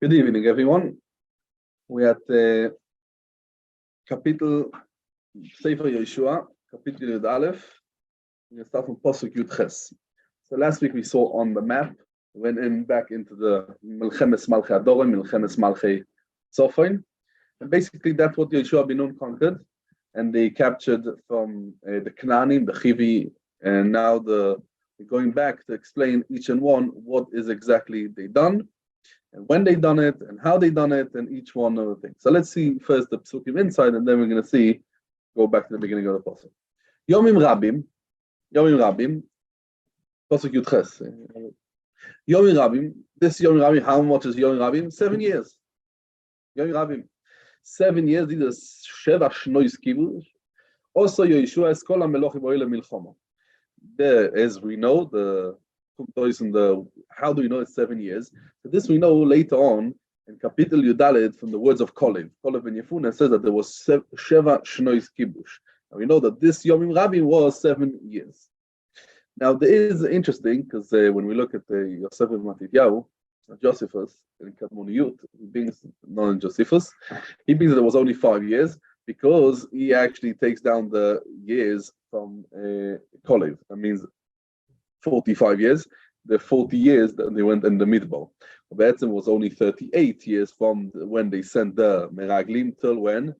Good evening, everyone. We at Kapitel Sefer Yehoshua, Kapitel Yud Aleph. We're going to start from Pasuk Yud Ches. So last week we saw on the map, we went back into the Milchemes Malchei Adorim, Milchemes Malchei Tzofon. And basically that's what Yehoshua ben Nun conquered. And they captured from the Canaanim, the Chivi, and now we're going back to explain each and one what is exactly they done, and when they done it, and how they done it, and each one of the things. So let's see first the psukim inside, and then we're going to go back to the beginning of the pasuk. Yomim Rabim, pasuk Yud Ches. Yomim Rabim, this Yomim Rabim, how much is Yomim Rabim? 7 years. Yomim Rabim, 7 years, these are Sheva Shnois Kibush. Also Yehoshua es kol hamelochim oile milchama. There, as we know, how do we know it's 7 years? So this we know later on in Kapitel Yudaled from the words of Kolev. Kolev and Yefuna says that there was Sheva Shnois Kibush. And we know that this Yomim Rabim was 7 years. Now there is interesting, because when we look at Yosef and Matityahu, Josephus, in Kadmoniyut, he brings, not in Josephus, he brings that it was only 5 years, because he actually takes down the years from Kolev. That means 45 years. The 40 years that they went in the Midbar. Be'etzem was only 38 years from when they sent the Meraglim till when?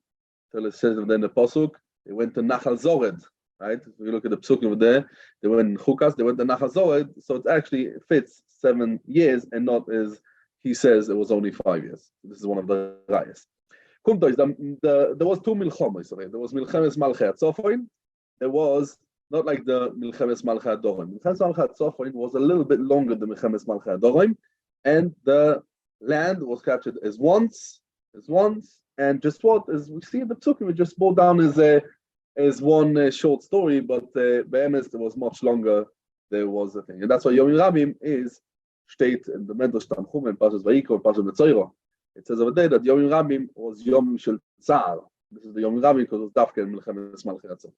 Till it says then the Pasuk, they went to Nachal Zored, right? If you look at the Pasuk over there, they went in Chukas, they went to Nachal Zored, so it actually fits 7 years and not as he says it was only 5 years. This is one of the rayas. There was two milchomas. There was Milchemes Malchei Tzofon. There was not like the Milchemes Malchei Adorim. Milchemes Malchei Tzofon was a little bit longer than Milchemes Malchei Adorim, and the land was captured as once, and just what as we see in the Psukim, it just brought down as one short story, but Be'emes it was much longer. There was a thing, and that's why Yomim Rabim is state in the Medrash Tanchum and Parshas Vayikra and Parshas Betzorah. It says over there that Yomim Rabim was Yom Shel Tzar. This is the Yomim Rabim because it was Dafke and Milchemes Malchei Tzofon.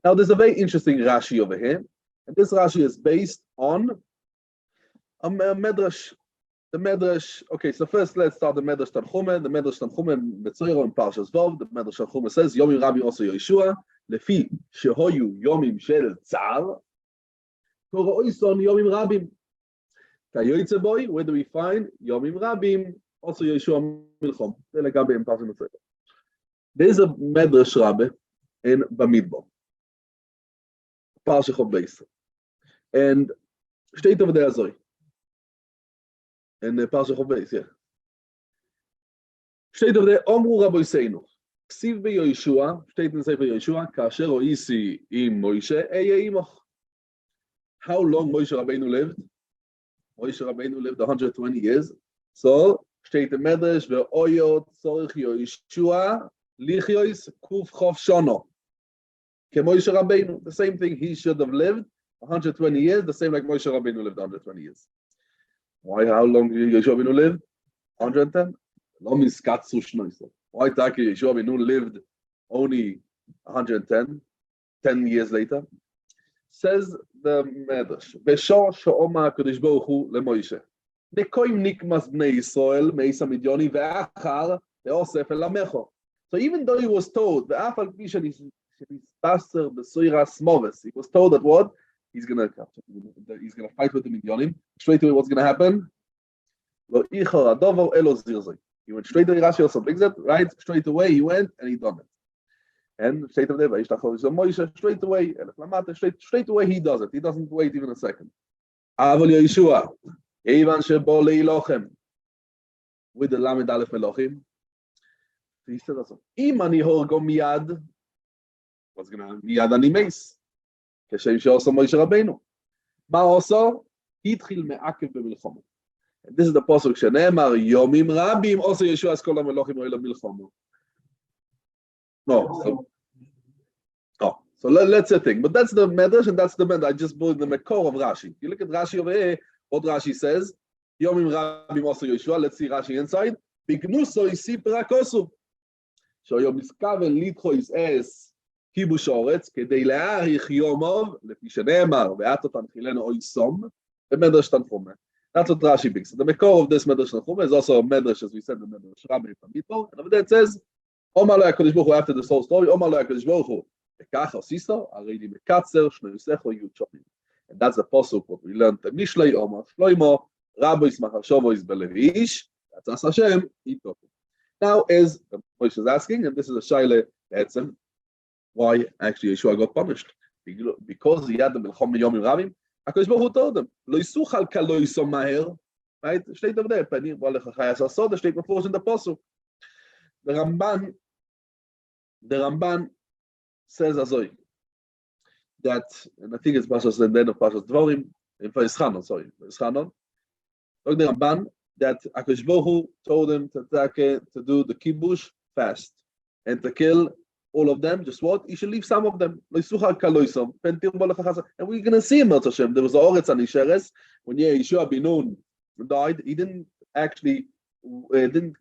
Now there's a very interesting Rashi over here, and this Rashi is based on a Medrash. The Medrash. Okay, so first let's start the Medrash Tanchum. The Medrash Tanchum Betzorah and Parshas Vov. The Medrash Tanchum says Yomim Rabim also Yehoshua lefi shehoyu Yomim Shel Tzar koroison Yomim Rabim. Kayoytze boy, where do we find Yomim Rabim? Also Yehoshua Milchom. There's a Medrash Rabbe in Bamidbar, Parsha Chov Beis, and steht over there Azoi. In Parsha Chov Beis, yeah. Steht over there Omru Rabboseinu. Ksiv beYehoshua, steht in Sefer Yehoshua, Kasher oisi im Moshe eye imoch. How long Moshe Rabbeinu lived? Moshe Rabbeinu lived 120 years. So steht in Medrash ve'oyot tzorich Yehoshua lichyois kuf chof shono. Moshe Rabbeinu, the same thing, he should have lived 120 years, the same like Moshe Rabbeinu lived 120 years. Why? How long did Yehoshua ben Nun live? 110. Why Taki Yehoshua ben Nun lived only 110? 10 years later. Says the Medrash, Beshor she'oma HaKadosh Baruch Hu leMoshe. Nekoim nikmas bnei Yisrael meisa midyoni ve'achar le'osef el hamecho. So even though he was told, he was told that what? He's going to fight with the Midyanim. Straight away, what's going to happen? He went straight away, Rashi also brings it, right? Straight away, he went and he done it. And straight away, straight away, he does it. He doesn't wait even a second. Aval Yehoshua, with the Lamed Aleph Melochim, he said also, Imani horgo miyad, what's going to happen? Miyad ani meis. Keshem she'oso Moshe Rabbeinu. Ma also, hitchil me'akev b'milchama. And this is the pasuk shene'emar Yomim Rabim also Yehoshua es kol hamelochim oile milchama. So let's think. But that's the Medrash, and that's the Medrash. I just brought the Mekor of Rashi. If you look at Rashi over here, what Rashi says, Yomim Rabim also Yehoshua. Let's see Rashi inside. Bignuso isi perakosu. שהיו מתכוון לדחויס אס כיבוש האורץ, כדי להאריך יומוב, לפי שנאמר, ואת תנחילנו אוי סום, במדרש תנחומה. That's what Rashi brings. So the Mekor of this Medrash Tanchuma is also a Medrash, as we said, the Medrash Rabbi from Midbar. And over there it says, Omar lo HaKadosh Baruch Hu, after this whole story, Omar lo HaKadosh Baruch Hu, Bekach osiso, arei mekatzer, shno yusecho yud shomim. And that's the pasuk what we learned in Mishlei, Omar Shloimo, Rabbi Ismachar Shovo is Belevish, that's As Hashem, Itoku. Now, as Moshe is asking, and this is a Shaila, why actually Yeshua got punished? Because he had the Milchom Yomim Rabim, HaKadosh Baruch Hu told him, Lo yisuchal ka lo yisom maher, right? Steht over there, Panim, Walech HaChayas HaSod, steht before in the pasuk. The Ramban says Azoi that, and I think it's Pashas and then of Pashas Dvorim, in Vayischanon, the Ramban that HaKadosh Baruch Hu told him to do the kibush fast and to kill all of them. Just what? You should leave some of them. And we're going to see him, Hashem. There was a Oretz Anisheres when Yehoshua bin Nun died. He didn't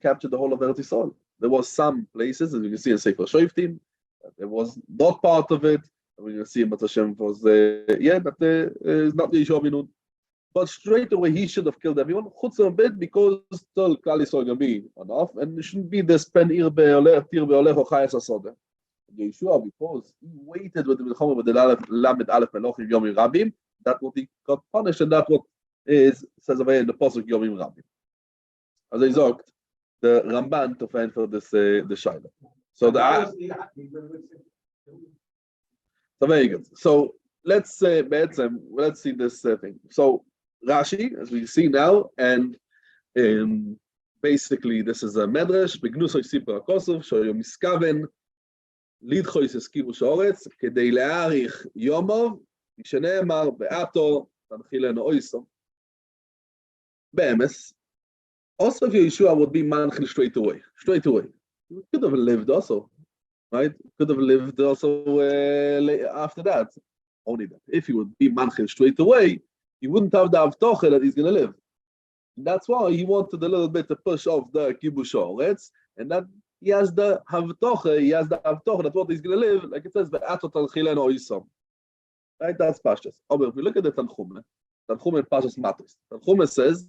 capture the whole of Eretz Yisrael. There was some places, as you can see in Sefer Shoftim, there was not part of it. We're going to see what Hashem was, that is not Yehoshua bin Nun. But straight away, he should have killed everyone, chutz a bit, because still Klal Yisrael going to be enough, and it shouldn't be this pen ir be'olech, tir be'olech, or chayas asodeh. Yehoshua, because he waited with the Milchama with the Lamed Aleph Melochim Yomim Rabim, that's what he got punished, and that's what says over here in the Pasuk Yomim Rabim. As I said, the Ramban to find for this the Shaila. So very good. So let's see this thing. So Rashi, as we see now, and basically this is a medrash. Begnusoy Sipur HaKosov Shoyo Miskaven Lidchois Eskibush Oretz Kedei Le'arich Yomov Misheneemar Be'ato Tanchilenu Oisom. Be'emes. Also, if Yehoshua would be manchil straight away. He could have lived also, right? Could have lived also after that. Only that. If he would be manchil straight away, he wouldn't have the avtocha that he's going to live. And that's why he wanted a little bit to push off the kibush oretz, and that he has the avtocha. That's what he's going to live. Like it says, ve'ato tanchilenu oisom. Right? That's Pashas. Oh, but if we look at the Tanchuma in Pashas Matos, Tanchuma says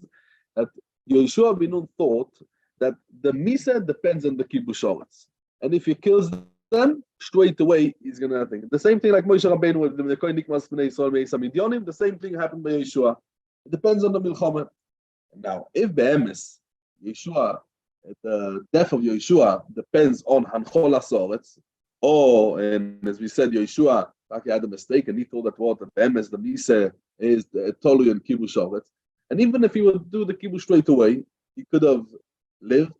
that Yehoshua bin Nun thought that the Misa depends on the Kibush Oretz. And if he kills them, straight away he's going to think. The same thing like Moshe Rabbeinu with the Kohen Nikmas Bnei Yisrael Me'esam Midyonim, the same thing happened by Yehoshua. It depends on the Milchama. Now, if Be'emes, Yehoshua, the death of Yehoshua depends on Hancholas Oretz, or, and as we said, Yehoshua he had a mistake and he thought that what the Be'emes, the Misa, is the Tolu and Kibush Oretz. And even if he would do the kibush straight away, he could have lived.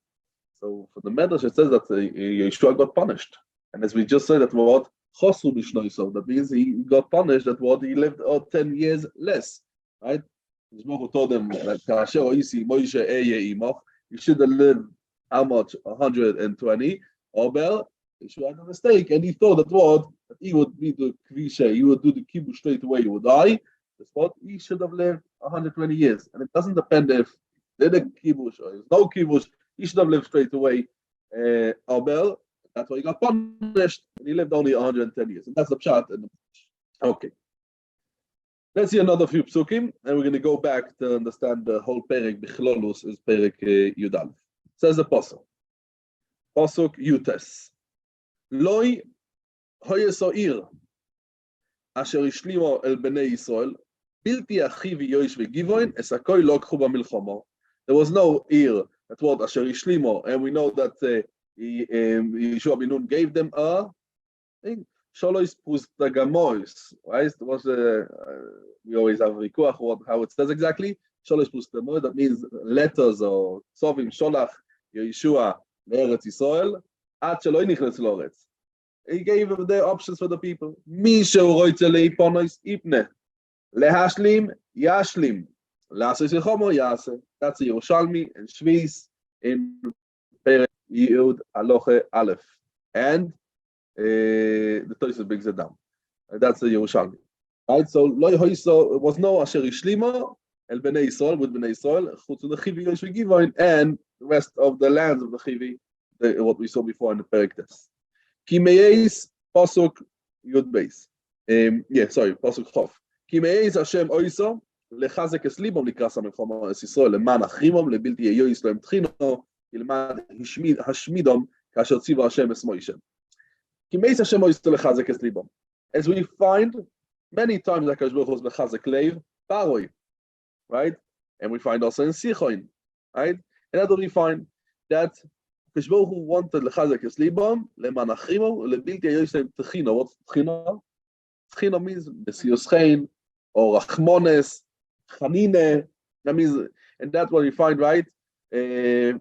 So for the Medrash, it says that Yehoshua got punished. And as we just said, that what Chosu B'Shnoisov, that means he got punished. That what he lived 10 years less, right? Yishmael told him that Kasher Oisi Moshe Eye Imoch, you should have lived how much 120. Obel Yehoshua had a mistake, and he thought that what that he would be the kvisha, he would do the kibush straight away, he would die. That's what he should have lived 120 years. And it doesn't depend if did a kibush or there's no kibush, he should have lived straight away. Abel, that's why he got punished, and he lived only 110 years. And that's the pshat. Okay. Let's see another few psukim, and we're going to go back to understand the whole perek bichlolus is perek Yudal. Says the pasuk Yutes. Loi hoyesoir asher ishlimo el bnei Yisrael. There was no ear that what Asher Ishlimo, and we know that Yehoshua bin Nun gave them a thing. Shalois Pustagamois, right? Was we always have a vikuach how it says exactly. Shalois Pustagamois, that means letters or Sovim Sholach Yehoshua Eretz Yisrael. Ad Shaloi Nichnas Loretz. He gave them the options for the people. Misha Roitze Leiponois Ipne. Lehashlim, Yashlim, Lasis Yechomo, Yase. That's the Yerushalmi and Shvis in Perek Yud Aloche Aleph. And the Tosfos brings it down. That's the Yerushalmi. Right? So, Loi Hoiso was no Asher Ishlimo, El Bnei Yisrael, with Bnei Yisrael, Chutz the Chivi Yoshvi Givoin, and the rest of the lands of the Chivi, what we saw before in the Perek Tes. Kimeis, Pasuk Yud Beis. Pasuk Chof. Ki me'ez Hashem oiso, לחזק es libom לקראת המלחמה es ישראל, למען אחרימום, לבלתי יהיו ישראל תחינו, ילמד השמידום, כאשר ציווה השם es מוישה. כי מייס השם מוישה לחזק es libom. As we find many times that Baruch Hu was לחזק leiv, paroi, right? And we find also in Sichoin, right? And that's what we find, that Baruch Hu wanted לחזק es libom, למען אחרימום, לבלתי יהיו ישראל תחינו. What's תחינו? Tchina means Mesius Chain or Rachmones, Chanine. That means, and that's what we find, right? Kimat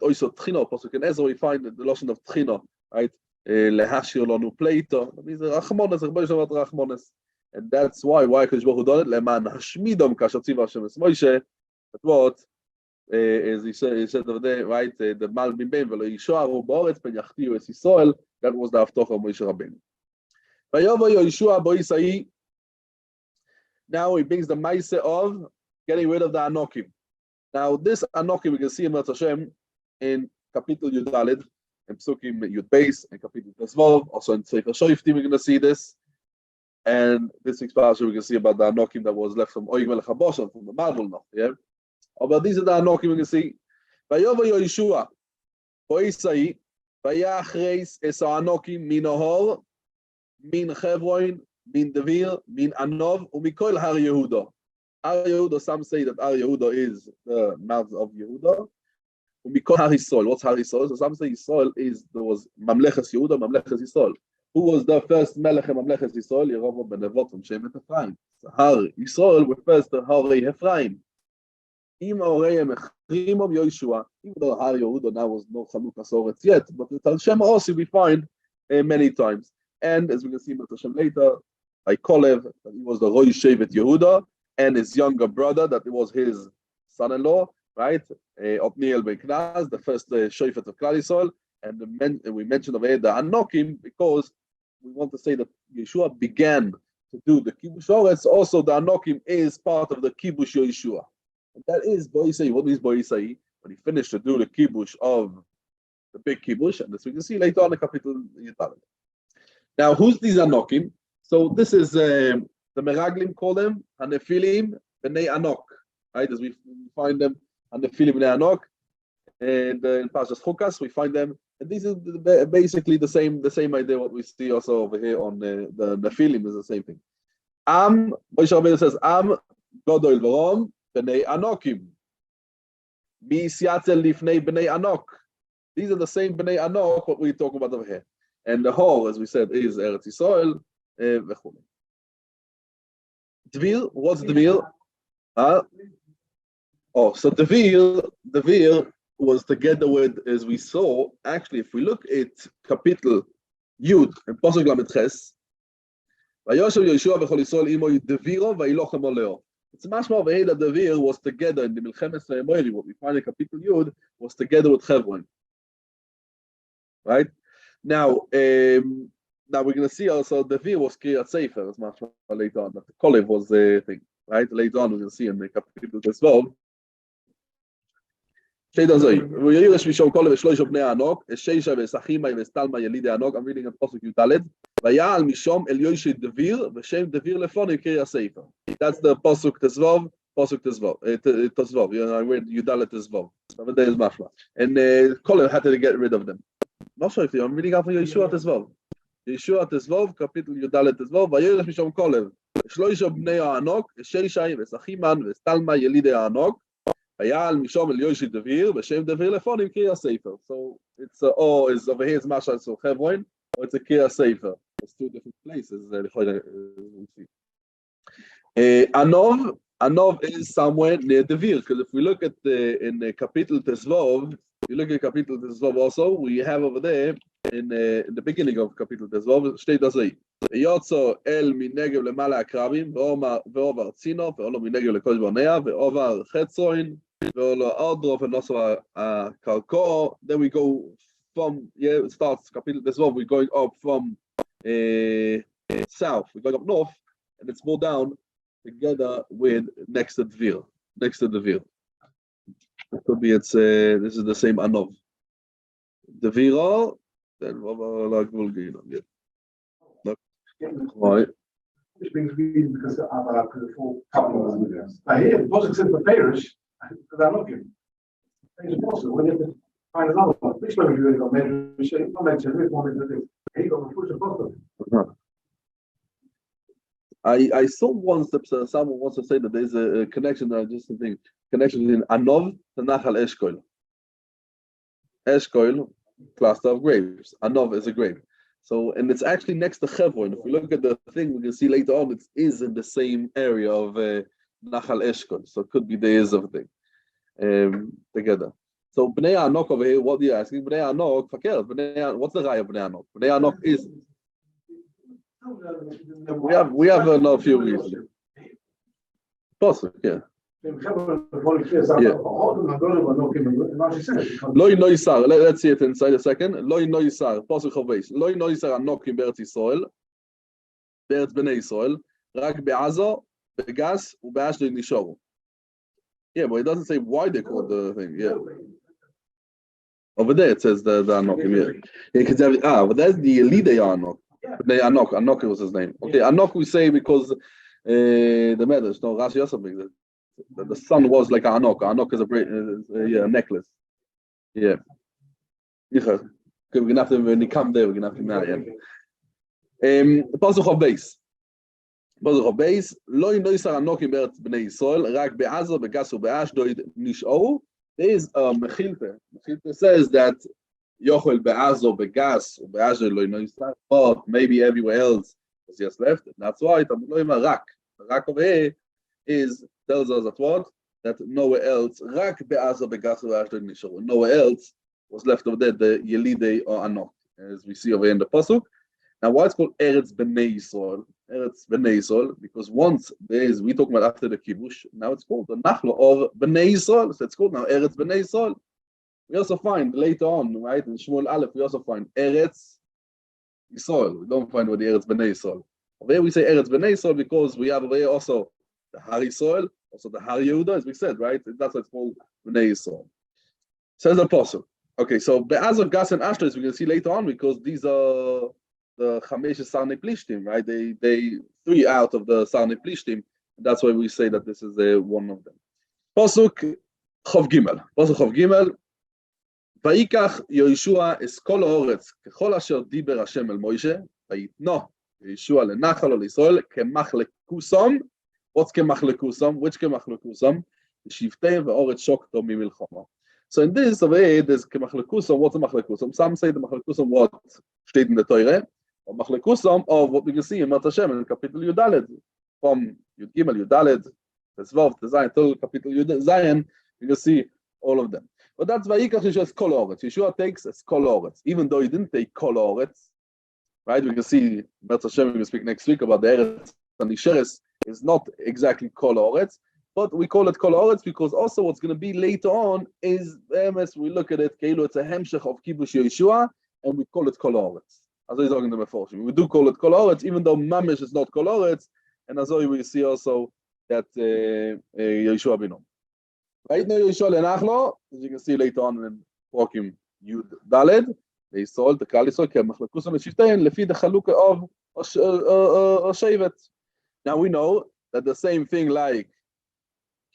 oiso Tchina, Pasuk in Ezra, we find the lotion of Tchina, right? Lehashir lonu pleito. That means Rachmones, Rachmones. And that's why Baruch Hu done it. Leman hashmidom kasher tziva Hashem es Moshe. But what? As he said over there, right? The Mal Mimbein velo Yishoaru ba'oretz ben yachtiu es Yisrael. That was the Haftocha of Moshe Rabbeinu. Yehoshua boisai. Now he brings the Maise of getting rid of the Anokim. Now this Anokim we can see in Hashem in Kapitel Yudalid, in Psukim Yud Beis, and Kapitel Tesvov, also in Sefer Shoiftim we're going to see this. And this week's parasha we can see about the Anokim that was left from Oig Melech HaBoshan, from the marble now. Yeah? But these are the Anokim we can see. Yehoshua boisai, vayachreis es Anokim minohor, Min Chevron, Min Devir, Min Anov, Umikol Har Yehuda. Har Yehuda, some say that Har Yehuda is the mouth of Yehuda. Umikol Har Yisrael. What's Har Yisrael? So some say Yisrael there was Mamleches Yehuda, Mamleches Yisrael. Who was the first Melech in Mamleches Yisrael? Yerovam ben Nevat from Shemet Ephraim. So Har Yisrael refers to Harei Ephraim. Im Orei Mechrimom Yehoshua. Even though Har Yehuda now was no Chanukas Oretz yet, but the Tal Shem also we find many times. And as we can see in Hashem later, by Kolev, that he was the Roy Shevet Yehuda, and his younger brother, that it was his son-in-law, right? Otniel ben Knaz, the first Shofet of Klal Yisrael, and we mentioned over here the Anokim because we want to say that Yeshua began to do the Kibush Oretz. Also, the Anokim is part of the Kibush Yeshua, and that is Boisei. What means Boisei? When he finished to do the Kibush of the big Kibush, and as we can see later on in the Kapitel Yitalit. Now, who's these Anokim? So this is the Meraglim call them Hanephilim B'nei Anok, right? As we find them Hanephilim B'nei Anok, and in Parshas Chukas we find them, and these are basically the same idea. What we see also over here on the Nephilim is the same thing. Moshe Rabbeinu says Am Godol V'rom B'nei Anokim, Mi Siatzel Lifnei B'nei Anok. These are the same B'nei Anok what we talk about over here. And the whole, as we said, is Eretz Yisrael. Dvir, what's Dvir? So Dvir was together with, as we saw, actually, if we look at Kapitel Yud and Pasuk Lamed Ches, Vayoshev Yehoshua v'chol Yisrael imo Dviro v'ilochem oleo. It's much more of a that Dvir was together in the Milchemes Moedi. What we find in Kapitel Yud was together with Chevron. Right? Now we're going to see also the Devir was Kriyat Sefer as much later on, but the Kolev was the thing, right? Later on we're going to see in the Kapitel as well. I'm reading a Pasuk Yudaled. Vayal Mishom El Yoshid Devir v'Shem Devir Lefoni Kriyat Sefer. That's the Pasuk Tezvov. Tezvov. You know, I read Yudaled Tezvov. There is Mafla, and Kolev had to get rid of them. Not sure if I'm reading out for Yehoshua Tezvov. Yehoshua Tezvov, Kapitel Yudalet Tezvov, Vayeresh Mishom Kolev. Shloisha Bnei Anok, Sheishai, Vesachiman, Vestalma Yelide Anok, Vayal Mishom El Yoshid Devir, Veshem Devir Lefonim Kriyat Sefer. So it's is over here is Mashal so Chevron, or it's a Kriyat Sefer. It's two different places. Anov is somewhere near Devir, because if we look at in Kapitel Tezvov. You look at Kapitel Tezvov also, we have over there in the beginning of Kapitel Tezvov, steht das aí. Yotzo el minegev lemala akrabim, ve'ovar tzino, ve'olo minegev lekosh barnea, ve'ovar chetzroin, ve'olo aldro, ve'noso karko. Then we go from, it starts Kapitel Tezvov, we're going up from south, we're going up north, and it's more down together with next to Dvir. It could be this is the same Anov. Deviro, then like Vulgina. Right. which means reading because the full couple of years. Now here, the Pasuk says for parish, because I'm looking. It's possible. When you have to find another one, which one are you going to mention? Not mention this one, mention this. Here you got the push of Pasuk. I saw once that someone wants to say that there's a connection, just a thing, connection between Anov and Nachal Eshkol. Eshkol, cluster of grapes. Anov is a grape. So, and it's actually next to Chevron. If we look at the thing, we can see later on it is in the same area of Nachal Eshkol. So it could be there is of a thing together. So Bnei Anok over here, what are you asking? Bnei Anok, fakir. What's the Raya of Bnei Anok? Bnei Anok is. We have a few reasons. Possible, yeah. Loi noisar. Let's see it inside a second. Loi noisar. Pasuk Chaveis. Loi noisar anokim beretz Yisrael. Beretz Bnei Yisrael. Rak be'azo, be'gas, u'be'ashdod nishoru. Yeah, but it doesn't say why they call the thing. Yeah. Over there it says the anokim. Yeah. Because but that's the Elidei Anok. Anok. Anok was his name. Okay, Anok we say because the Medrash. No, Rashi also brings it. The son was like an Anok. Anok is a necklace. Yeah. Okay, we're gonna have to when he come there. We're gonna have to marry him. Pasuk of base. Pasuk of base. Lo noisar Anokim beretz Bnei Yisrael. Rak be'azo be'gas u'be'ashdod nishoru. There is a Mechilta. Mechilta says that Yochel be'azo be'gas u'be'ashdod lo noisar. But maybe everywhere else was just left. And that's why Tamuloim Rak. The Rak over here tells us that what? That nowhere else, Rak be'azo be'gas u'be'ashdod nishoru. Nowhere else was left over there, the Yelidei or Anok, as we see over here in the Pasuk. Now, why it's called Eretz Bnei Yisrael? Eretz Bnei Yisrael, because once we talk about after the Kibush, now it's called the Nachla of Bnei Yisrael. So it's called now Eretz Bnei Yisrael. We also find later on, right, in Shmuel Aleph, we also find Eretz Yisrael. We don't find what the Eretz Bnei Yisrael. Over here we say Eretz Bnei Yisrael because we have over here also the Har Yisrael, also the Har Yehuda, as we said, right? That's why it's called Bnei Yisrael. Says the Apostle. Okay, so Be'azo, Gas, and Ashdod, we can see later on because these are the Chamesh Sarnei Plishtim, right? They 3 out of the Sarnei Plishtim. That's why we say that this is one of them. Pasuk Chav Gimel. Pasuk Chav Gimel. Vayikach Yehoshua es kol haaretz kechol asher diber Hashem el Moshe vayitno Yehoshua lenachal l'Yisrael kemachlekusam. What's kemachlekusam? Which kemachlekusam? Shivtei ve'oretz shokto mimilchama. So in this over here, there's kemachlekusam. What's a machlekusam? Some say the machlekusam what steht in the Torah, or machlekusam of what we can see in Mata Hashem in Kapitel Yudaled, from Yud Gimel Yudaled, Tesvav, Tezayin, till Kapitel Yud you can see all of them. But that's Vayikach Yeshua as Kol Haaretz. Yeshua takes as Kol Haaretz, even though he didn't take Kol Haaretz, right? We can see Mata Hashem. We will speak next week about the Eretz and Nisheres is not exactly Kol Haaretz. But we call it Kol Haaretz because also what's going to be later on is, as we look at it, it's a hemshech of Kibush Yehoshua, and we call it Kol Haaretz. As I talking to the Meforshim, we do call it Kol Haaretz, even though Mamish is not Kol Haaretz, and as we see also that Yehoshua Binom. Right now, Yehoshua Lenachlo, as you can see later on in Prokim Yud Daled, they sold the Kal Yisrael Kemachlekusam Leshivtein Lefi the Chalukah of Shevet. Now we know that the same thing like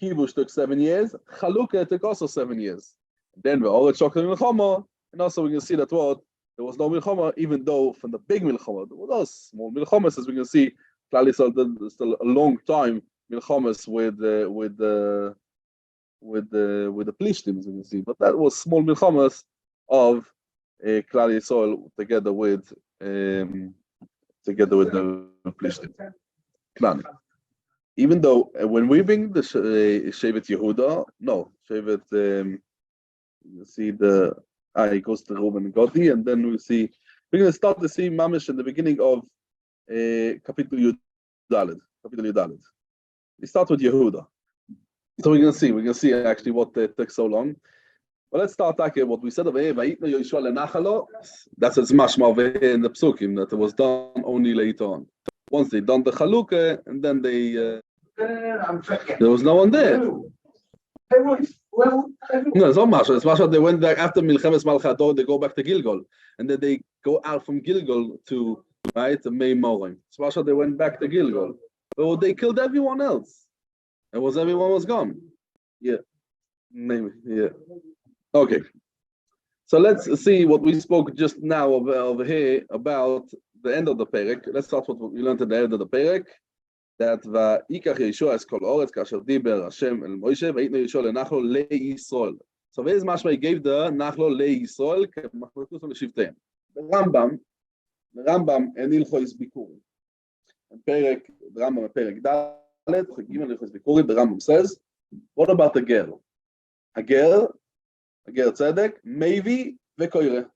Kibush took 7 years, Chalukah took also 7 years. Then we all shocked in Milchama, and also we can see that what there was no Milchama, even though from the big Milchama there was small Milchamas, as we can see, Klal still a long time Milchamas with the Plishtim, as we can see, but that was small Milchamas of Klal Yisrael together with the Plishtim. Even though when we bring the Shevet Yehuda, no, Shevet, you see it goes to Reuben and Gadi, and then we're going to start to see Mamish in the beginning of Kapitel Yudaled. We start with Yehuda. So we're going to see actually what took so long. But let's start talking what we said over here, Vayitno Yehoshua lenachalo. That's as mashma over here in the Psukim, that it was done only later on. Once they done the Chalukah, and then there was no one there. No, it's not Masha. It's Masha. They went back after Milchemes Malchador. They go back to Gilgal, and then they go out from Gilgal to right? The Meimorim. So they went back to Gilgal. But they killed everyone else. And everyone was gone. Yeah, maybe, yeah. Okay. So let's see what we spoke just now over here about the end of the Perek. Let's start with what we learned at the end of the Perek. That Va'ikach Yehoshua es kol oretz kasher diber Hashem el Moshe va'itnu Yehoshua lenachlo leYisrael. So where's Mashma? He gave the nachlo leYisrael k'machlokus l'shivteim. The Rambam and Ilchos Bikurim. And Perek, the Rambam Perek Dalet, Chagim Ilchos Bikurim. The Rambam says, what about the girl? A girl tzedek, maybe vekoire.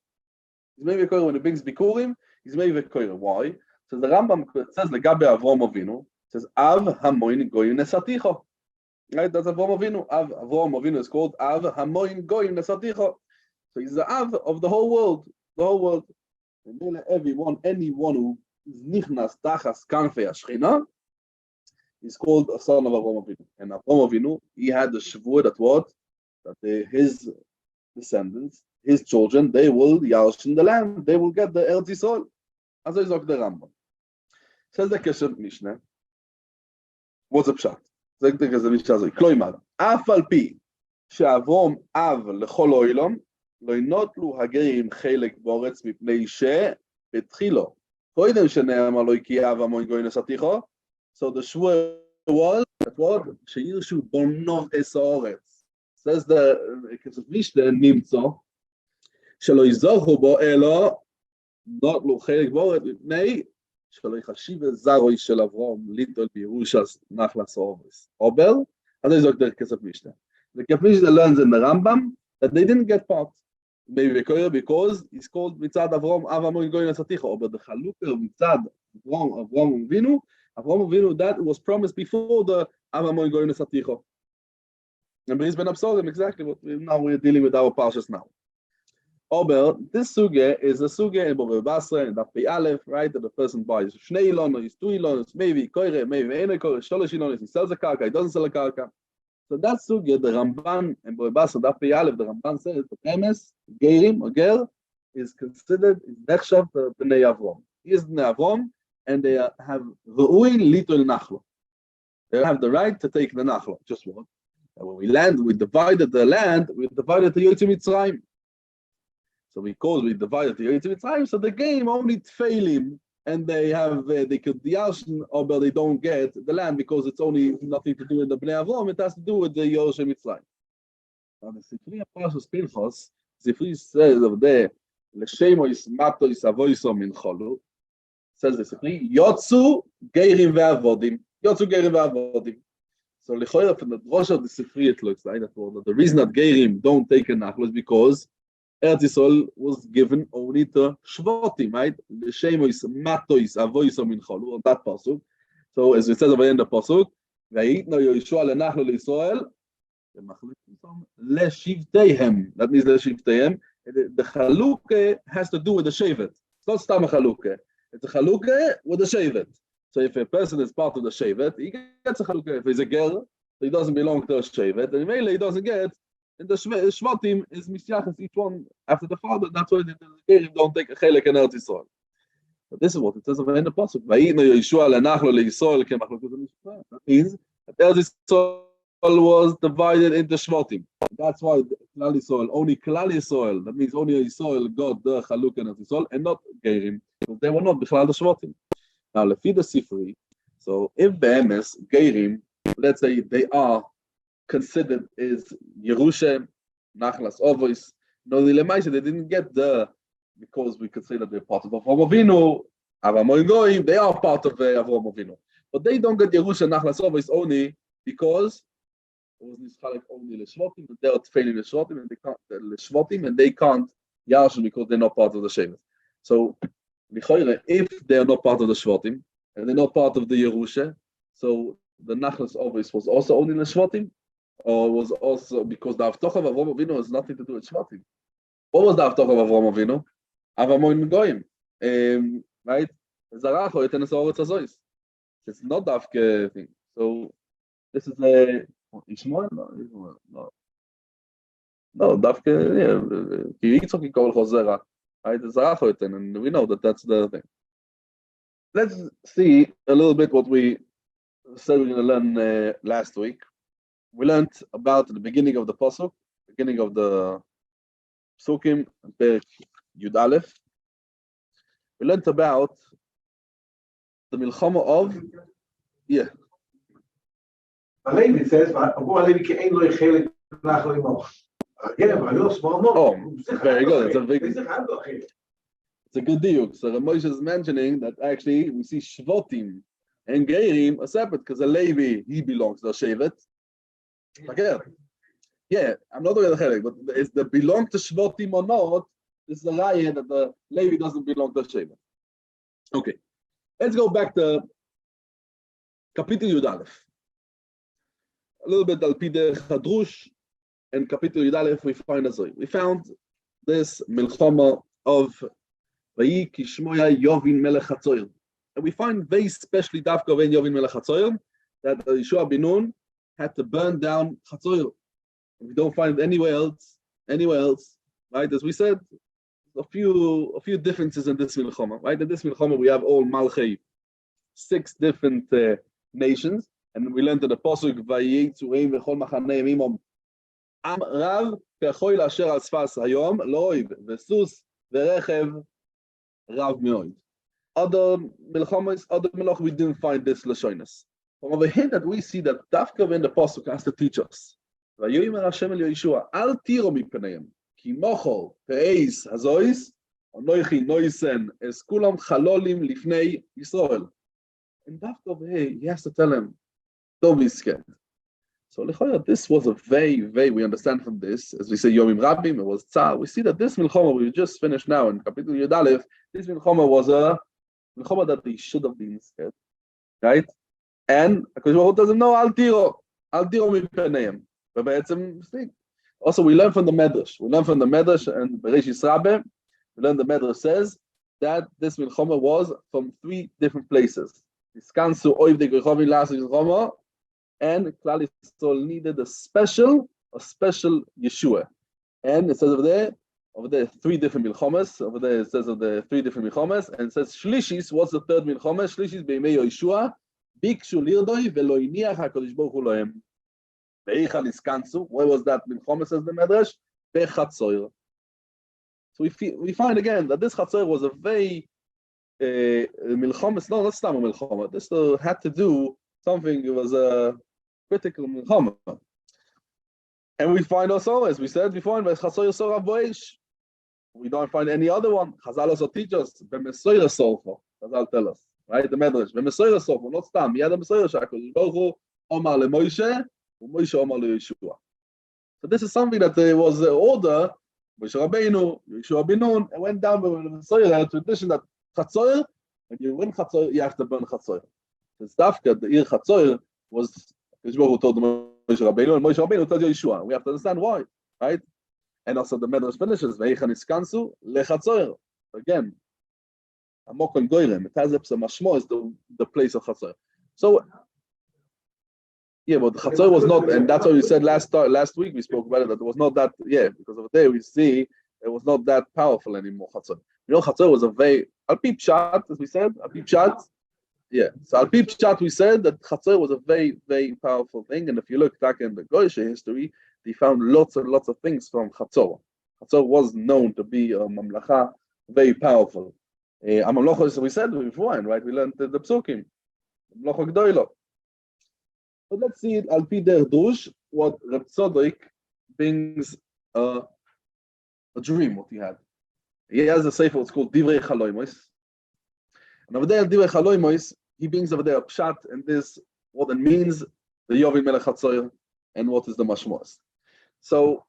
He's maybe vekoire when he brings bikurim. He's maybe vekoire. Why? So the Rambam says legabe Avram Avinu. Says Av Hamoin Goyim Nesaticho. Right? That's Avram Avinu. Avram Avinu is called Av Hamoin Goyim Nesaticho. So he's the Av of the whole world. The whole world. And anyone who is nichnas tachas kanfei Hashchina is called a son of Avram Avinu. And Avram Avinu, he had the shvur that what? That his descendants, his children, they will yarsh in the land, they will get the Eretz Yisrael. As I said, the Rambam says the Keshet Mishnah. What's the pshat? Says the Keshet Mishnah. Kloimar, afal pi she'avrom av lechol oilom lo yinotlu hagerim chelek boretz mipnei she betchilo koidem shene'amar lo ki av hamon goyin esaticho. So the shvur was that what sheyirshu bonot es haaretz. Says the Kesef Mishnah Nimtzo Shelo Yizochu Bo Elo Not Lo Chelik Boret Mipnei Shelo Yichashiv Zaroi Shel Avram Litol Birushas Nachlas Ovis Ober. And there's the Kesef Mishnah. The Kesef Mishnah learns in the Rambam that they didn't get part. Maybe because it's called Mitzad Avram Avamon Goyin Asaticho. But the Chalukah Mitzad Avram Avinu that was promised before the Avamon Goyin Asaticho. And he's been absorbing exactly what we're dealing with our parshas now. Ober, this suge is a suge in Bava Basra and Daf Aleph, right? That the person buys shnei ilonos, two ilonos, maybe koire, maybe ene koire, sholosh ilonos. He sells a karka, he doesn't sell a karka. So that suge, the Ramban and Bava Basra Daf Aleph, the Ramban says the premise, geirim or ger, is considered is nechshav b'nei Avram. He is b'nei Avram, and they have ru'ui litol nachlo. They have the right to take the nachlo. Just what? When we divided the land, we divided the Yotze Mitzrayim. So because we divided the Yotze Mitzrayim, so the game only tfeilim, and they could diashin, but they don't get the land because it's only nothing to do with the Bnei Avram, it has to do with the Yotze Mitzrayim. Now the Sifri Parshas Pinchos, Sifri says over there, L'shemois matois avoiso min cholu, says the Sifri, Yotzu geirim ve'avodim, Yotzu geirim ve'avodim. So l'choira from the drosh of the Sifri, it looks like that the reason that Geirim don't take a nachlo is because Eretz Yisrael was given only to Shvotim, right? L'shemois matois avoiso min cholu, on that pasuk. So as it says over in the pasuk, v'yitno Yehoshua lenachlo l'Yisrael leshivteihem. That means leshivteihem. The chalukah has to do with the shevet. It's not stam a chalukah. It's a chalukah with a shevet. So if a person is part of the shevet, he gets a chalukah. If he's a girl, he doesn't belong to a shevet, and mainly he doesn't get. And the shvatim is misyachas each one after the father. That's why the gerim don't take a chelek in Eretz Yisrael. But this is what it says over in the pasuk. Vayitno Yehoshua lenachlo leYisrael kemachlokus l'Yisrael. That means that Eretz Yisrael was divided into shvatim. That's why Klal Yisrael, only Klal Yisrael, that means only Yisrael got the chalukah in Eretz Yisrael, and not gerim, because they were not b'chlal the shvatim. Now, lefi the Sifri, so if be'emes, Geirim, let's say they are considered as Yerusha, Nachlas Ovois, no, the Lemaisa, they didn't get because we could say that they're part of Avram Avinu, Avram Goyim, they are part of Avram Avinu. But they don't get Yerusha, Nachlas Ovois only because it was Nishchalek only Leshvotim, but they are failing Leshvotim, and they can't, Leshvotim, and they can't Yarshin because they're not part of the Shevet. So, if they are not part of the Shvatim and they're not part of the Yerusha, so the Nachlas Ovis was also only the Shvatim, or was also because the Avtoch of Avram Avinu has nothing to do with Shvatim. What was the Avtoch of Avram Avinu? Avamon Goyim, right? It's not Davke thing. So this is a Ishmael? No, Davke. Right? And we know that that's the thing. Let's see a little bit what we said we're going to learn last week. We learned about the beginning of the pasuk, beginning of the psukim, Perek Yud Aleph. We learned about the milchama of, yeah. Levi says, Oh, very good. It's a big. It's a good deal. So the Moshe is mentioning that actually we see Shvotim and Geirim are separate because the Levi, he belongs to the Shevet. Okay. Yeah, I'm not aware of the Chelek, but is the belong to Shvotim or not? This is a lie that the Levi doesn't belong to the Shevet. Okay, let's go back to Kapitel Yud Aleph. A little bit al Pide Chadrush and Kapitel Yud Aleph we find as well. We found this milchama of Vayi Kishmoya Yovin Melech Hatzoyer. And we find very specially Dafka when Yovin Melech Hatzoyer that Yehoshua ben Nun had to burn down Hatzoyer. We don't find anywhere else, right? As we said, a few differences in this milchama, right? In this milchama we have all Malchei, 6 different nations, and we learned in the pasuk Vayitzuim v'chol machanei imom Am Rav k'choil asher al sfas hayom lo'oiv v'sus v'rechev Rav me'oid. Other milchamas, other melach, we didn't find this lashonis. From over here that we see that Dafka when the pasuk has to teach us. Vayomer Hashem el Yehoshua al tiro mipneihem ki mochol pe'eis hazois onoichi noisen es kulam chalolim lifnei Yisrael. And Dafka over here, he has to tell him, don't be scared. So this was a very, we understand from this, as we say Yomim Rabim, it was Tzar. We see that this milchama we just finished now in Kapitel Yud Aleph, this milchama was a milchama that they should have been scared, right? And because Baruch doesn't know al tiro mipeneim. Also, we learn from the Medrash. And Bereshis Rabbah, we learn the Medrash says that this milchama was from 3 different places. Diskansu oiv de grechovin las milchama. And Klal Yisrael needed a special Yeshua. And it says over there 3 different milchomas. Over there it says of the 3 different milchomas, and it says Shlishis was the 3rd milchoma. Shlishis beimei Yehoshua bikshu lirdoi velo iniach HaKadosh Baruch Hu lohem. Beichal iskansu. Where was that milchoma? Says the Medrash. Bechatzoyer. So we find again that this Chatzoyer was a very milchoma. No, not stam a milchoma. This had to do something. It was a critical milchama. And we find also, as we said before, we don't find any other one. Chazal also teach us, B'mesoira Solfa, Chazal tell us, right? The Medrash, B'mesoira Solfa, not Stam, Yad B'mesoira Shakol, Baruch Hu Omar LeMoshe, Moshe Omar LeYeshua. So this is something that there was an order, Moshe Rabbeinu, Yehoshua ben Nun, and went down with the Mesoira, a tradition that Chatzoyer, when you win Chatzoyer, you have to burn Chatzoyer. The Stavka, the Ir Chatzoyer, was Yeshua who told Moshe Rabbeinu, and Moshe Rabbeinu told Yehoshua. We have to understand why, right? And also the Medrash finishes, Ve'ichan iskansu lechatzoyer. Again, Amokol Goyrem, it has a mashmo is the place of Chatzoyer. So, yeah, but the Chatzoyer was not, and that's what we said last week, we spoke about it, that it was not that, because over there we see it was not that powerful anymore, Chatzoyer. You know, Chatzoyer was a very, Al-Pi Pshat, as we said, Al-Pi Pshat, so Al-Pi Pshat, we said that Chatzoyer was a very, very powerful thing, and if you look back in the Goyish history, they found lots and lots of things from Chatzoyer. Chatzoyer was known to be a mamlacha, very powerful. A mamlacha, as we said before, right? We learned the psukim, mamlacha gdoilo. But let's see it Al-Pi Derdush, what Reb Tzadok brings a dream, what he had. He has a sefer, it's called Divrei Chaloimos. And over there, Divrei Chaloimos, he brings over there a pshat, and this, what it means, the Yovim Melech Hatzoyer, and what is the mashmos. So,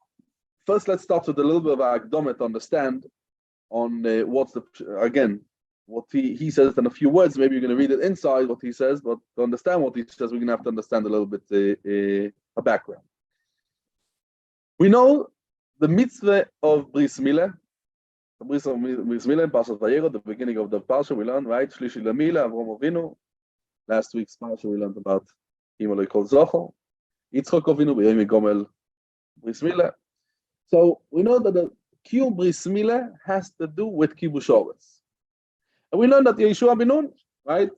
first let's start with a little bit of Akdome to understand on what's the, again, what he says in a few words. Maybe you're going to read it inside what he says, but to understand what he says, we're going to have to understand a little bit a background. We know the mitzvah of Bris Milah, the Bris Milah in Parashat Vayera, the beginning of the Parsha, we learned, right? Shlishi Lamila, Avrom Avinu. Last week's Parsha, we learned about Himoloi Kol Zochor, Yitzchok Avinu, B'yom Gomel Bris Milah. So we know that the Kiyum Bris Milah has to do with Kibush Oretz. And we learned that Yehoshua ben Nun, right?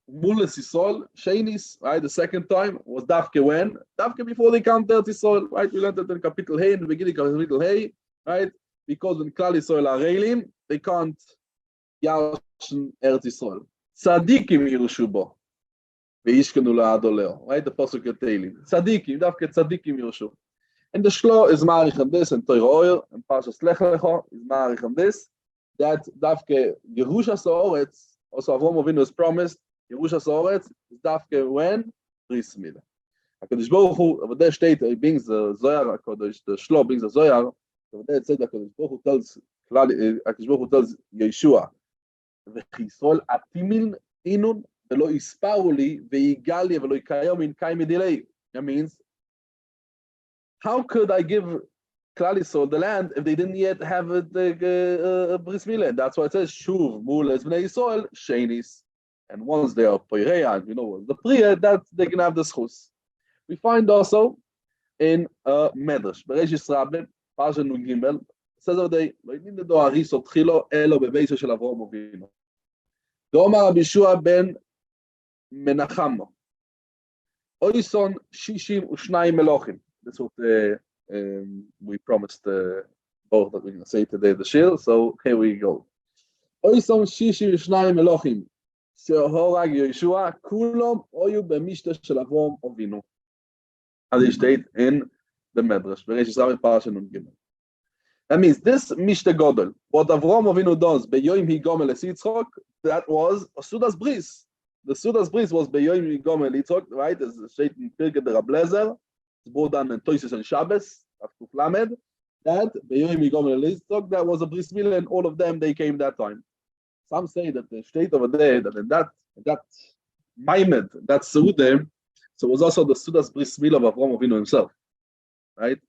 Mules Yisrael, Sheinis, right? The second time was Dafke when? Dafke before they come to Yisrael, right? We learned that in Kapitel Hey, in the beginning of Kapitel Hey, right? Because when Klal Yisrael are Reilim, they can't Yashin Eretz Yisrael. Tzadikim Yerushu bo, ve'ishkenu la'adoleo, right? The Pasuk Teilim. Tzadikim, Dafke Tzadikim Yerushu. And the Shlo is Marich on this, and Torah Oil, and Parshas Lech Lecho is Marich on this, that Dafke Yerusha Sa'oretz, also Avram Avinu is promised, Yerusha Sa'oretz is Dafke when? Bris Milah. HaKadosh Baruch Hu, over there state, he brings the Zohar, the Shlo brings the Zohar, over there it says that HaKadosh Baruch Hu tells Yehoshua, V'chisol atimin inun, v'lo isparu li, v'yigal li, v'lo yikayom in kai midilei. That means, how could I give Klal Yisrael the land if they didn't yet have a Bris Milah? That's why it says, Shuv, Mules, Bnei Yisrael, Sheinis. And once they are Poireya, and the Priya, that they can have the Schus. We find also in Medrash, Bereshis Rabbe, Parsha Nun Gimel, it says over there, Lo yidin ledo harisot tchilo, elo bebeiso shel Avrom Avinu. Do'omar Rabbi Yehoshua ben Menachamo. Oison shishim ushnayim melochim. That's what we promised both that we're going to say today the shir. So here we go. Oison shishim ushnayim melochim. Sehorag Yehoshua kulom oyu b'mishta shel Avrom Avinu. As he stated in the Medrash, Bereshis Rabbe Parsha Nun Gimel. That means this Mishta Godel, what Avram Avinu does, Beyoim Higomel Yitzchok, that was a Sudas Bris. The Sudas Bris was Beyoim Higomel Yitzchok, right? As stated in Pirkei de Rab Lezer, it's brought down in Toisus and Shabbos, Afkuf Lamed, that Beyoim Higomel Yitzchok, that was a Bris Milah, and all of them, they came that time. Some say that the state over there, that in that Maimed, that Seudah, so it was also the Sudas Bris Milah of Avram Avinu himself, right?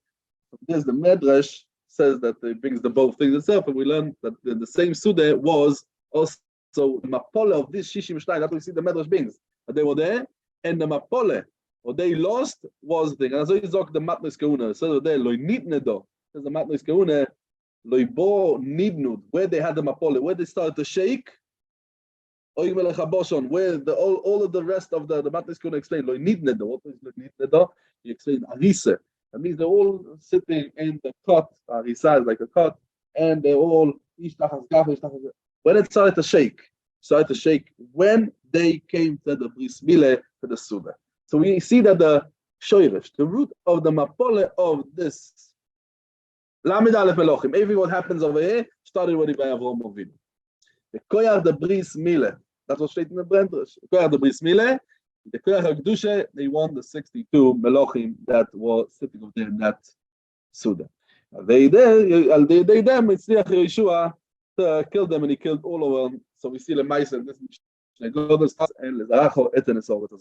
So there's the Medrash says that it brings the both things itself, and we learn that the same Seudah was also the Mapole of this Shishim Shnai. That's what we see the Medrash brings. But they were there, and the Mapole, what they lost was the thing. And so you talk the Matnos Keuna. So there, Loi Nitnedo. Says the Matnos Keuna, Loi Bo Nidnud, where they had the Mapole, where they started to shake. Where all of the rest of the Matnos Keuna explained, Loi Nidnedo. What is Loi Nidnedo? He explained Arise. That means they're all sitting in the cot. Arisa is like a cot, and they're all when it started to shake when they came to the Bris Milah, to the Suda. So we see that the shoyresh, the root of the mapole of this Lamed Aleph Elohim, everything what happens over here started already by Avram Avinu. The koyach the Bris Milah, that's what's stated in the Brendrash. Koyach the Bris Milah, the koyach HaKdusha, they won the 62 Melochim that were sitting over there in that Suda. They them, it's Yehoshua to kill them, and he killed all of them. So we see the mice and this and Lezaracho Etenes over to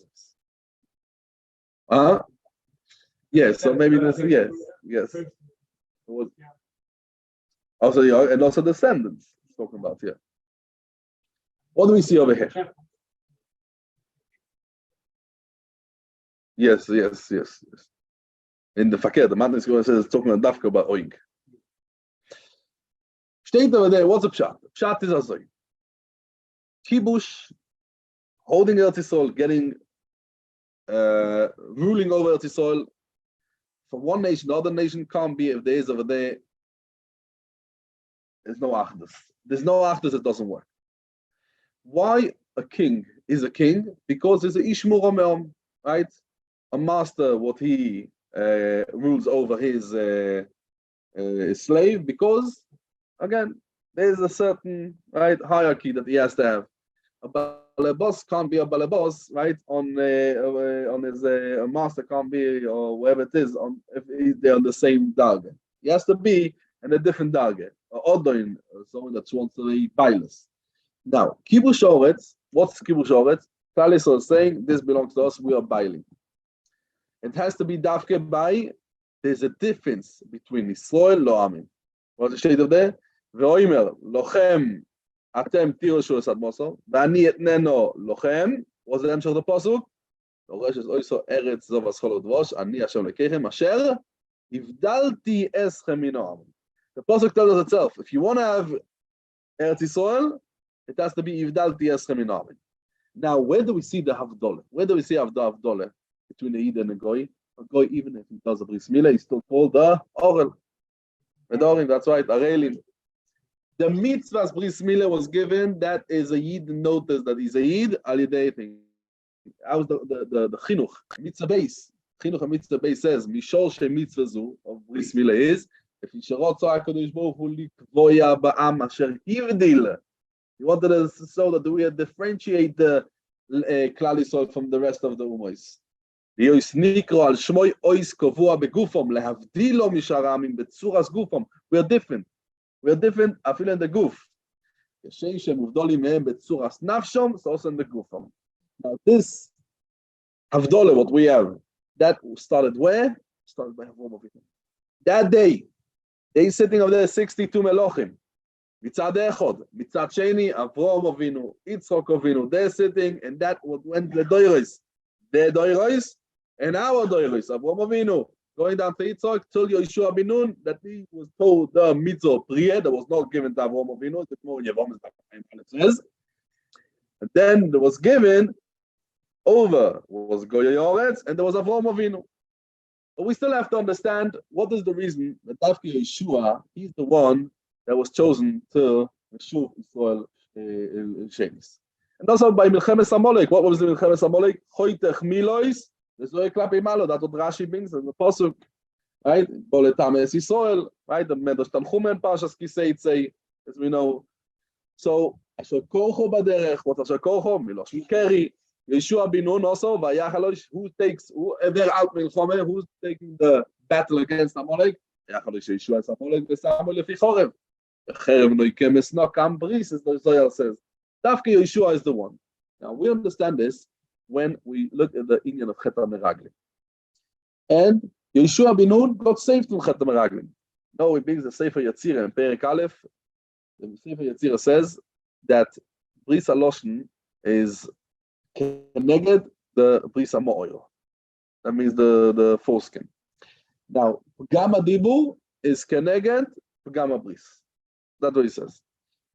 yes, so maybe this yes. Also, yeah, and also descendants talking about here. What do we see over here? Yes. In the Fakir, the Matnes Gemara says it's talking about Dafka about Oing. State over there, what's a Pshat? Pshat is Azoy. Kibush, holding Eretz Yisrael, getting ruling over Eretz Yisrael from one nation, the other nation can't be if there is over there. There's no Achdus. There's no Achdus, it doesn't work. Why a king is a king? Because there's a Ishmur Omeom, right? A master, what he rules over his slave, because again, there's a certain hierarchy that he has to have. A balabos can't be a balabos, right? On his a master can't be, or wherever it is, if they're on the same darga. He has to be in a different darga. Odoin, someone that wants to be pilus. Now, kibush oretz. What's kibush oretz? Klal Yisrael is saying this belongs to us. We are bailing. It has to be dafke by. There's a difference between Yisrael lo amin. What's the shade of there? Ve'oimer lochem atem tiroshu esad moso. Ve'ani etneno lochem. What's the answer of the pasuk? Loresh es oiso eretz zov aschol udvosh. Ani Hashem lekechem asher ivdalti eschem mino amin. The pasuk tells us itself. If you want to have Eretz Yisrael, it has to be ivdalti eschem mino amin. Now, where do we see the Havdalah? Where do we see the Havdalah between the Yid and the Goy? A Goy, even if he does a Bris Milah, he's still called the Orel. The Orim, that's right, Arelim. The mitzvah's Bris Milah was given, that is a Yid notice that he's a Yid, Alidei thing. That was the Chinuch, Mitzvah base. Chinuch and Mitzvah base says, Mishor she mitzvah zu, of Bris Milah is, if he sherot so HaKadosh Baruch Hu likvoya ba'am asher hivdil. He wanted us so that we differentiate the Klal Yisrael from the rest of the Umois. We are different. We are different, I feel in the goof. So also in the gufam. Now this Havdalah, what we have, that started where? Started by Avram Avinu. That day, they sitting over there, 62 Melochim. Mitzad Echod, Mitzad Sheni, Avram Avinu, Yitzchok Avinu. They're sitting, and that went the Doiros. Their Doiros, and our Doiros, Avram Avinu, going down to Yitzchok, till Yehoshua ben Nun, that he was told the mitzvah priya that was not given to Avram Avinu. It's more Yevom, it says. And then there was given over was Goyei Oretz, and there was Avram Avinu. But we still have to understand what is the reason that Dafki Yehoshua, he's the one that was chosen to Yeshua Israel Shenis. And also by Milchemes Amalek, what was the Milchemes Amalek? Choitech Milois, the Zoe Klapi Malo, that's what Rashi brings in the Pasuk, right? Boletam Es Yisrael, right? The Medrash Tanchumen Parshas Kisei, as we know. So, Asher Korcho Baderech, what Asher Korcho? Milosh Mikeri, Yehoshua ben Nun also, Vayachalosh, they're out Milchome, who's taking the battle against Amalek? Yachalosh Yehoshua is Amalek, V'Samuel Lefi Chorev. Cherev Noikemes Nokam Bris, as the Zohar says. Dafki Yehoshua is the one. Now, we understand this when we look at the Inyan of Chet HaMeraglim. And Yehoshua ben Nun got saved from Chet HaMeraglim. No, he brings the Sefer Yetzirah in Perek Aleph. The Sefer Yetzirah says that Bris HaLoshen is connected the Bris HaMo'or. That means the foreskin. Now, Pagam HaDibur is connected Pagam HaBris. That's what he says.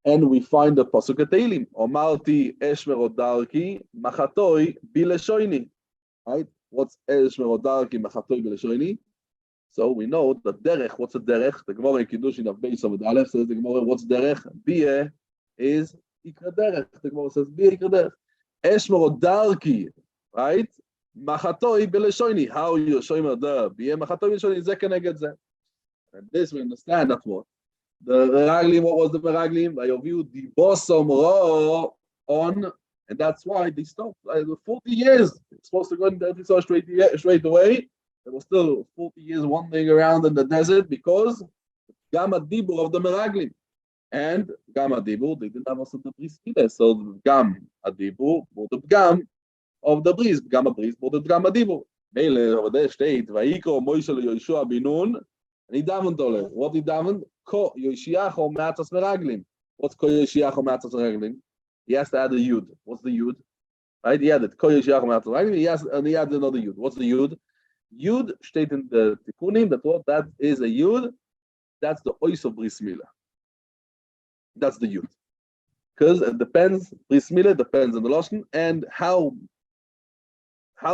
And we find the Pasuk at Teilim. Omarti Eshmer Odarki Machatoi Bileshoini. Right? What's Eshmer Odarki Machatoi Bileshoini? So we know that Derech, what's a Derech? The Gemara in Kiddushin of Beis Amud Aleph says the Gemara, what's Derech? Biyeh is Ikra Derech. The Gemara says Biyeh Ikra Derech. Eshmer Odarki, right? Machatoi Bileshoini. How you show the Biyeh Machatoi Bileshoini? Zekeneged Zeh. And this we understand that what? The Meraglim, what was the Meraglim? Vayoviu dibosom ro on, and that's why they stopped. 40 years, it's supposed to go in the episode straight away. There was still 40 years wandering around in the desert because Gam HaDibur of the Meraglim. And Gam HaDibur, they didn't have also the Bris Milah. So Gam HaDibur, brought the Gam of the Bris, Gam HaBris, brought the Gam HaDibur. Mele over there state, Vayikro Moshe Yehoshua ben Nun, and he davened ole. What he davened? Ko Yoshiacho Matzas Meraglim. What's Ko Yoshiacho Matzas Meraglim? He has to add a Yud. What's the Yud? Right? He added Ko Yoshiacho Matzas Meraglim. And he added another Yud. What's the Yud? Yud steht in the Tikkunim that is a Yud. That's the Ois of Bris Milah. That's the Yud. Because it depends. Bris Milah depends on the Lashon and how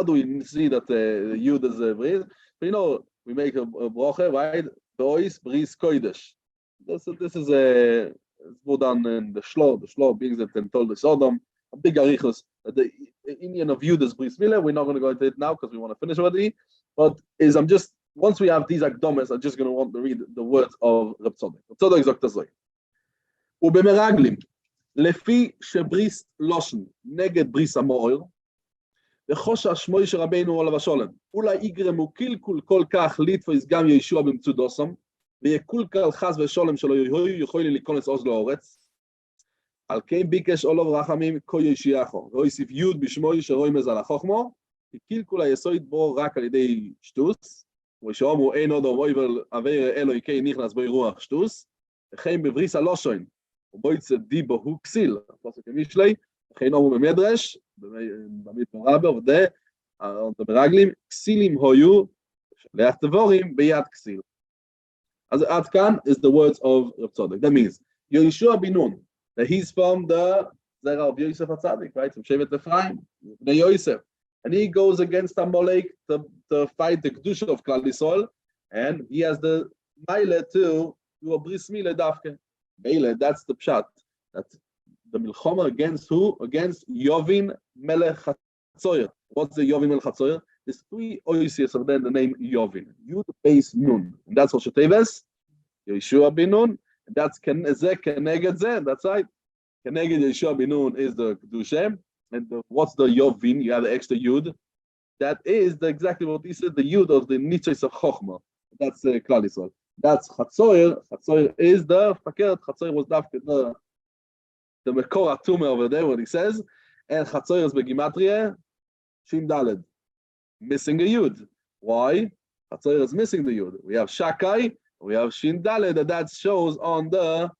do we see that the Yud is a Bris? You know, we make a broche, right? The Ois Bris Kodesh. This is a put down in the Shlo. The Shlo brings it and told the Sodom a big arichos. The Indian of Yudas Bris Milah. We're not going to go into it now because we want to finish already. But I'm just once we have these akdomes, I'm just going to want to read the words of Reb Tzodek. Reb Tzodek sagt das so. Ubemeraglim lefi shebris loshen neged bris hamo'or וחושש מוישה רבינו עליו השולם. אולי יגרמו קלקול כל כך לתפוס גם יהושע במצודוסם, ויקולקל חס ושולם שלו יכולים להיכנס עוז לאורץ. על כן ביקש עולוב רחמים כה יושיעכו, והוסיף יוד בשמו שרוי מזל החוכמו, כי קלקול היסוד בו רק על ידי שטוס, ושאומרו אין עוד אויבר עבר אלוהיקי נכנס בו רוח שטוס, וכן בבריס הלושן, ובו יצא דיבו הוא כסיל, פסוק המשלי, וכן אומרו במדרש, במית מרבה, ובדה, במרגלים, כסילים הויו, שלח דבורים ביד כסיל. As עד כאן is the words of Reb Tzodek. That means, Yehoshua ben Nun, that he's from the Zera of Yosef HaTzadik, right? From Shevet Ephraim, Bnei Yosef. And he goes against Amalek to fight the Kedusha of Klal Yisrael, and he has the Maile to do a Bris Mile Davke. Maile, that's the Pshat. That's the Milchoma against who? Against Yovin Melech HaTzoyer. What's the Yovin Melech HaTzoyer? There's three oisias of the name Yovin. Yud, Beis, Nun. And that's what Sheteves, Yehoshua bin Nun. And that's Keneged Zeh. That's right. Keneged Yehoshua bin Nun is the Kedusha. And what's the Yovin? You have the extra Yud. That is exactly what he said, the Yud of the Nitzos of Chochmah. That's Klal Yisrael. That's Chatzoyer. Chatzoyer is the Fakert. Chatzoyer was the Mekor Atume over there, what he says. And Chatzoyer is Begimatria, Shin Daled. Missing a Yud. Why? Chatzoyer is missing the Yud. We have Shakai, we have Shin Daled, that shows on the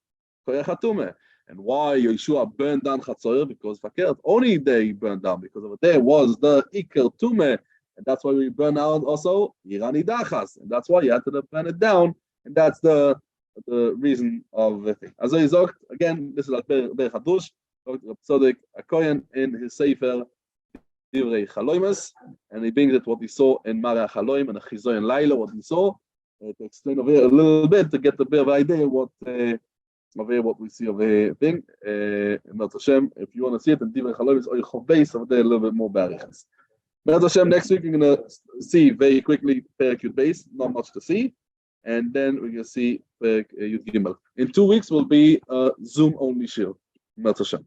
Koyach Atume. And why Yehoshua burned down Chatzoyer? Because Fakert, only they burned down, because over there was the Iker Tume, and that's why we burn out also Irani Dachas, and that's why you had to burn it down, and that's the reason of the thing. As I said, again, this is like Ber Chadush, Tzaddik Akoyan in his Sefer Divrei Chaloimes, and he brings it what he saw in Mara Chaloim and Chizoy and Laila, what he saw, to explain over here a little bit to get a bit of idea what we see over here. Thing, Hashem, if you want to see it in Divrei Chaloimes or Chov Beis, over there a little bit more barichas. Hashem, next week we're going to see very quickly Perek Yud Beis, not much to see, and then we're going to see Perek Yud Gimel. In 2 weeks will be a Zoom only shiur. Hashem.